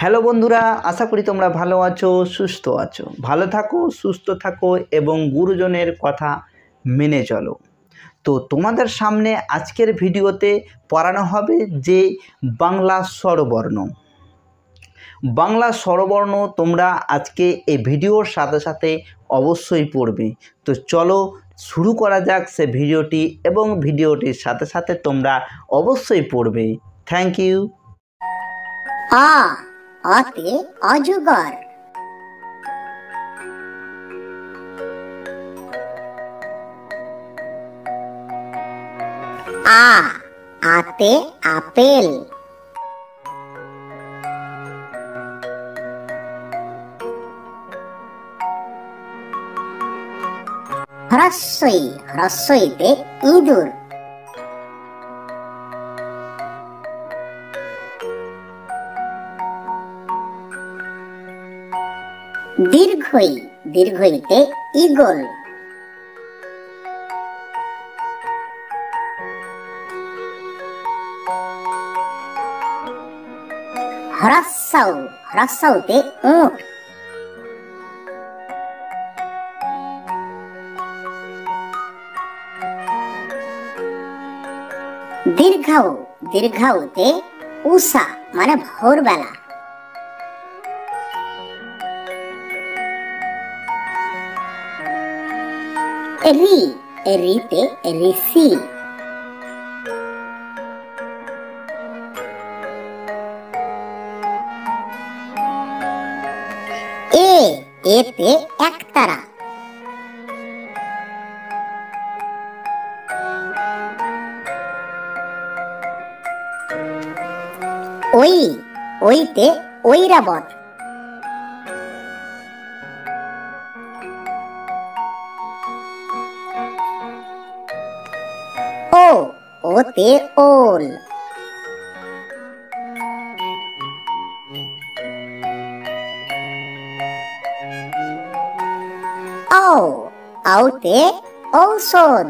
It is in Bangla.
হ্যালো বন্ধুরা, আশা করি তোমরা ভালো আছো, সুস্থ আছো। ভালো থাকো, সুস্থ থাকো এবং গুরুজনের কথা মেনে চলো। তো তোমাদের সামনে আজকের ভিডিওতে পড়ানো হবে যে বাংলা স্বরবর্ণ। বাংলা স্বরবর্ণ তোমরা আজকে এই ভিডিওর সাথে সাথে অবশ্যই পড়বে। তো চলো শুরু করা যাক সে ভিডিওটি, এবং ভিডিওটির সাথে সাথে তোমরা অবশ্যই পড়বে। Thank you. অতে অজগর। আতে আপেল। হ্রস্বইতে ইঁদুর। দীর্ঘইতে ঈগল। হ্রস্বউতে উট। দীর্ঘউতে উষা মানে ভোরবেলা। রিতে ঋষি। এতে একতারা। ওইতে ঐরাবত। ওতে ওল। ঔতে ঔষধ।